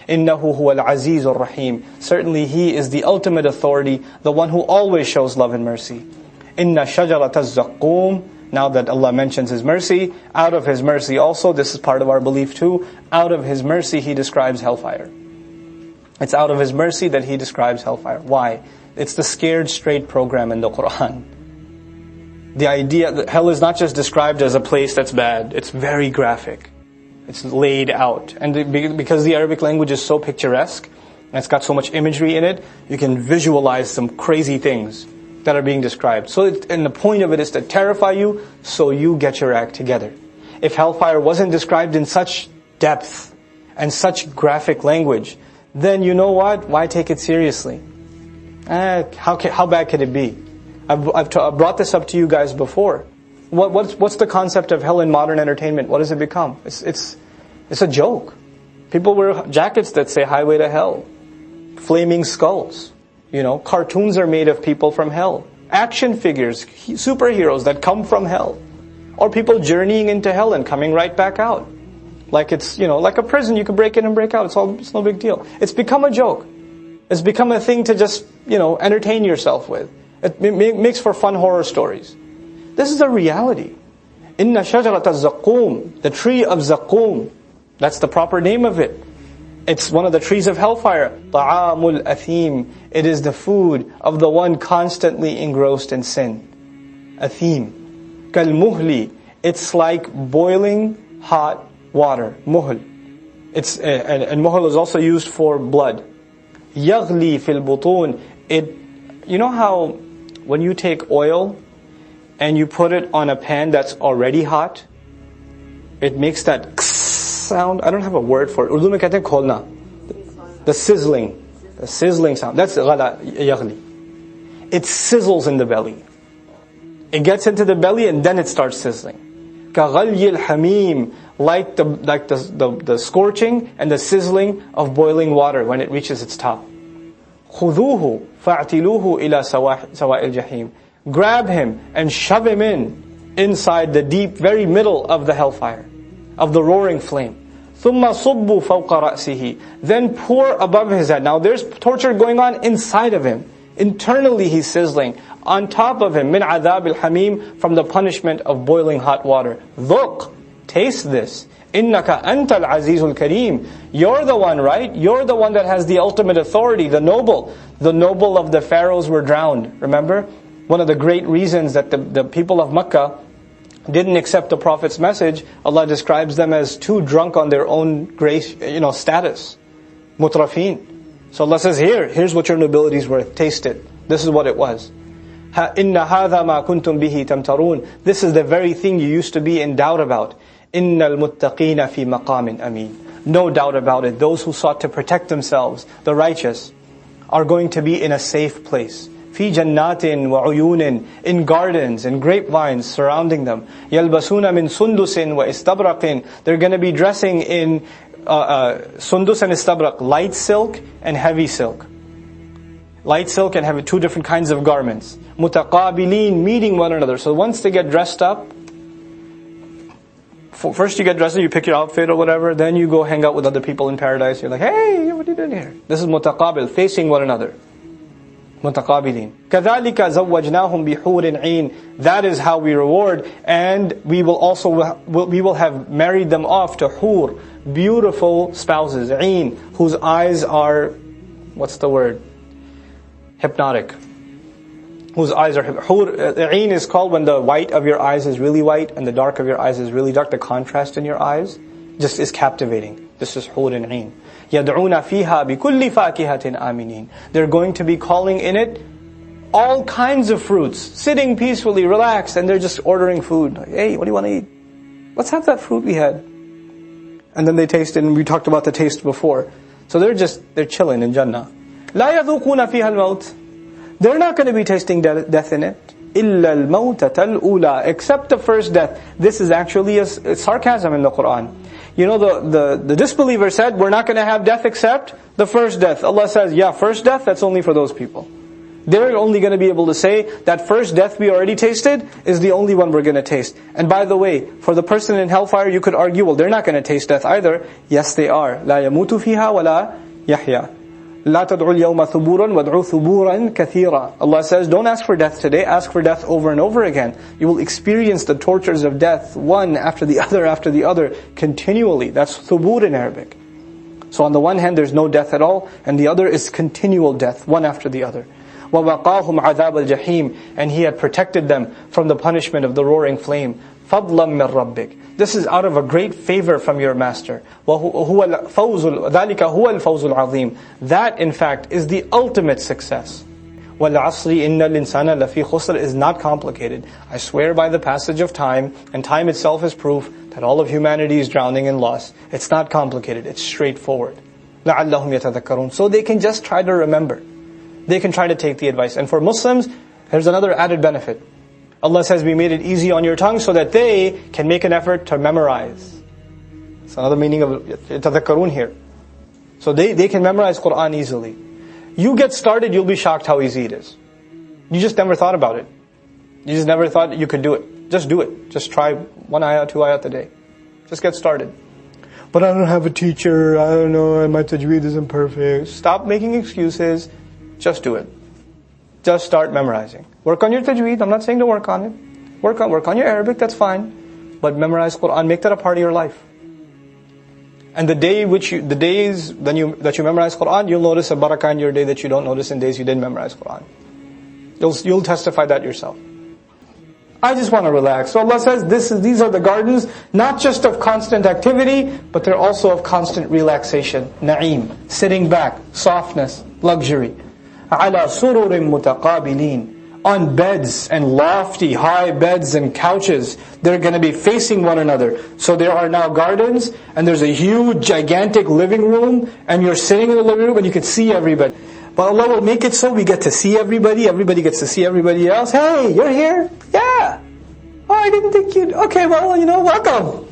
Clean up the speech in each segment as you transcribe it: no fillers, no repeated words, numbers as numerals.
إِنَّهُ هُوَ الْعَزِيزُ الرَّحِيمُ. Certainly He is the ultimate authority, the one who always shows love and mercy. إِنَّ شَجَرَةَ الزَّقُّومِ. Now that Allah mentions His mercy, out of His mercy also, this is part of our belief too, out of His mercy He describes hellfire. It's out of His mercy that He describes hellfire. Why? It's the scared straight program in the Qur'an. The idea that hell is not just described as a place that's bad, it's very graphic. It's laid out. And because the Arabic language is so picturesque, and it's got so much imagery in it, you can visualize some crazy things that are being described. And the point of it is to terrify you, so you get your act together. If hellfire wasn't described in such depth and such graphic language, then you know what? Why take it seriously? How bad could it be? I've brought this up to you guys before. What's the concept of hell in modern entertainment? What does it become? It's a joke. People wear jackets that say "Highway to Hell," flaming skulls. Cartoons are made of people from hell. Action figures, superheroes that come from hell. Or people journeying into hell and coming right back out. Like it's, like a prison, you can break in and break out. It's no big deal. It's become a joke. It's become a thing to just, entertain yourself with. It makes for fun horror stories. This is a reality. Inna shajarat az-zaqqum, the tree of zaqqum. That's the proper name of it. It's one of the trees of hellfire. Ta'amul athim. It is the food of the one constantly engrossed in sin. Athim. Kal muhli. It's like boiling hot water. Muhl. And muhl is also used for blood. Yaghli fil butun. You know how when you take oil and you put it on a pan that's already hot, it makes that sound. I don't have a word for it. Urdu mein kehte hain kholna. The sizzling sound. That's ghala yaghli. It sizzles in the belly. It gets into the belly and then it starts sizzling. Kaghalyil hamim, like the scorching and the sizzling of boiling water when it reaches its top. Khuduhu fa'tiluhu ila sawa'il jahim. Grab him and shove him inside the deep, very middle of the hellfire, of the roaring flame. ثُمَّ صُبُّ فَوْقَ رَأْسِهِ. Then pour above his head. Now there's torture going on inside of him. Internally he's sizzling. On top of him, مِنْ عَذَابِ الْحَمِيمِ, from the punishment of boiling hot water. ذُقْ, taste this. إِنَّكَ أَنْتَ الْعَزِيزُ الْكَرِيمُ. You're the one, right? You're the one that has the ultimate authority, the noble. The noble of the pharaohs were drowned. Remember? One of the great reasons that the people of Makkah didn't accept the Prophet's message, Allah describes them as too drunk on their own grace, status. Mutrafin. So Allah says, here's what your nobility is worth. Taste it. This is what it was. إِنَّ هَذَا مَا كُنْتُمْ بِهِ تَمْتَرُونَ. This is the very thing you used to be in doubt about. إِنَّ الْمُتَّقِينَ فِي مَقَامٍ أَمِينٍ. No doubt about it. Those who sought to protect themselves, the righteous, are going to be in a safe place. في جنات وعيون, in gardens and grapevines surrounding them. يلبسون من سندس واستبرق. They're going to be dressing in sundus and istabraq, light silk and heavy silk. Light silk and heavy, two different kinds of garments. متقابلين, meeting one another. So once they get dressed up, first you get dressed up, you pick your outfit or whatever, then you go hang out with other people in paradise. You're like, hey, what are you doing here? This is mutaqabil, facing one another. متقابلين. كذلك زوجناهم بحور عين. That is how we reward, and we will have married them off to hur, beautiful spouses, عين, whose eyes are, what's the word? Hypnotic. Whose eyes are عين is called when the white of your eyes is really white and the dark of your eyes is really dark. The contrast in your eyes just is captivating. This is hur and عين. يَدْعُونَ فِيهَا بِكُلِّ فَاكِهَةٍ آمِنِينَ. They're going to be calling in it all kinds of fruits, sitting peacefully, relaxed, and they're just ordering food. Like, hey, what do you want to eat? Let's have that fruit we had. And then they taste it, and we talked about the taste before. So they're chilling in Jannah. لَا يَذُوقُونَ فِيهَا الْمَوْتِ. They're not going to be tasting death in it. إِلَّا الْمَوْتَةَ الْأُولَى. Except the first death. This is actually a sarcasm in the Qur'an. The disbeliever said, we're not going to have death except the first death. Allah says, yeah, first death, that's only for those people. They're only going to be able to say, that first death we already tasted is the only one we're going to taste. And by the way, for the person in hellfire, you could argue, well, they're not going to taste death either. Yes, they are. لا يموت فيها ولا يحيا. لا تدعوا اليوم ثبورا وادعوا ثبورا كثيرا. Allah says, don't ask for death today, ask for death over and over again. You will experience the tortures of death, one after the other, continually. That's thubur in Arabic. So on the one hand, there's no death at all, and the other is continual death, one after the other. وَوَقَاهُمْ عَذَابَ الْجَحِيمِ. And He had protected them from the punishment of the roaring flame. فَضْلًا مِّن رَبِّكَ. This is out of a great favor from your Master. ذَلِكَ هُوَ الْفَوْزُ الْعَظِيمُ. That, in fact, is the ultimate success. وَالْعَصْرِ إِنَّ الْإِنسَانَ لَفِي خُسْرٍ is not complicated. I swear by the passage of time, and time itself is proof that all of humanity is drowning in loss. It's not complicated, it's straightforward. لَعَلَّهُمْ يَتَذَكَّرُونَ. So they can just try to remember. They can try to take the advice. And for Muslims, there's another added benefit. Allah says, we made it easy on your tongue so that they can make an effort to memorize. It's another meaning of tadhakkarun here. So they can memorize Qur'an easily. You get started, you'll be shocked how easy it is. You just never thought about it. You just never thought you could do it. Just do it. Just try 1 ayah, 2 ayat a day. Just get started. But I don't have a teacher, I don't know, my tajweed isn't perfect. Stop making excuses. Just do it. Just start memorizing. Work on your tajweed. I'm not saying to work on it. Work on your Arabic, that's fine. But memorize Qur'an, make that a part of your life. And the days that you memorize Qur'an, you'll notice a barakah in your day that you don't notice in days you didn't memorize Qur'an. You'll testify that yourself. I just want to relax. So Allah says, these are the gardens, not just of constant activity, but they're also of constant relaxation. Na'im, sitting back, softness, luxury. عَلَى سُرُرٍ مُتَقَابِلِينَ. On beds and lofty, high beds and couches. They're going to be facing one another. So there are now gardens, and there's a huge, gigantic living room, and you're sitting in the living room and you can see everybody. But Allah will make it so we get to see everybody gets to see everybody else. Hey, you're here? Yeah. Oh, I didn't think you'd... Okay, well, welcome.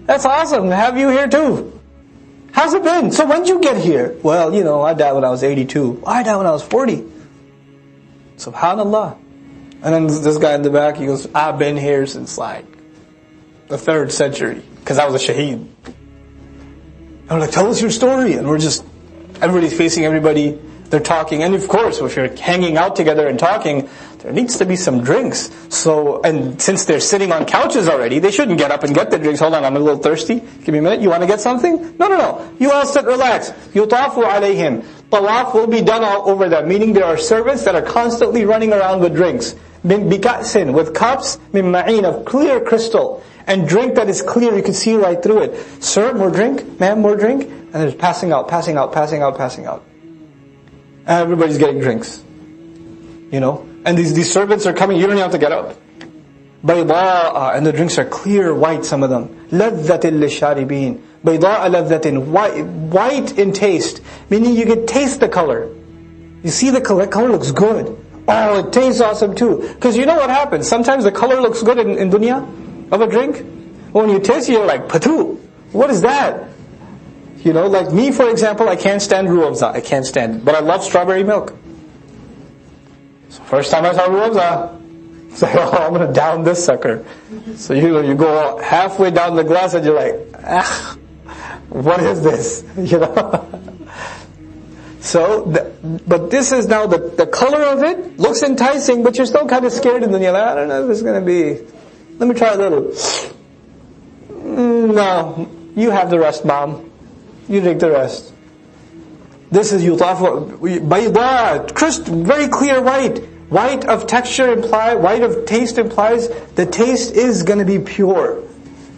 That's awesome to have you here too. How's it been? So when did you get here? Well, I died when I was 82. I died when I was 40. Subhanallah. And then this guy in the back, he goes, I've been here since the 3rd century, because I was a shaheed. And I'm like, tell us your story. And everybody's facing everybody, they're talking. And of course, if you're hanging out together and talking, there needs to be some drinks. And since they're sitting on couches already, they shouldn't get up and get the drinks. Hold on, I'm a little thirsty. Give me a minute. You want to get something? No. You all sit, relax. يُطَافُ عَلَيْهِمْ. Tawaf will be done all over them. Meaning there are servants that are constantly running around with drinks. بِكَأْسٍ, with cups, مِن مَعِينٍ, of clear crystal. And drink that is clear, you can see right through it. Sir, more drink? Ma'am, more drink? And there's passing out. And everybody's getting drinks. And these servants are coming, you don't have to get up. بَيْضَاءَ, and the drinks are clear white, some of them. لَذَّةٍ لِلشَّارِبِينَ. بَيْضَاءَ لَذَّةٍ, white in taste. Meaning you can taste the color. You see the color looks good. Oh, it tastes awesome too. Because you know what happens? Sometimes the color looks good in dunya of a drink. When you taste it, you're like, patu, what is that? Like me, for example, I can't stand ruafza. I can't stand it. But I love strawberry milk. So first time I saw ruafza, it's like, I'm going to down this sucker. So you go halfway down the glass and you're like, what is this? So, but this is now the color of it looks enticing, but you're still kind of scared, and then you're like, I don't know if it's going to be. Let me try a little. No, you have the rest, Mom. You drink the rest. This is yutafu bayda, crisp, very clear white. White of texture white of taste implies the taste is going to be pure.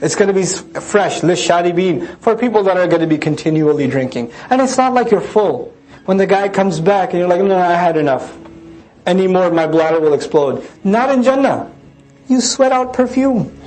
It's going to be fresh, lisharibin, for people that are going to be continually drinking. And it's not like you're full. When the guy comes back and you're like, no, I had enough. Any more, my bladder will explode. Not in Jannah. You sweat out perfume.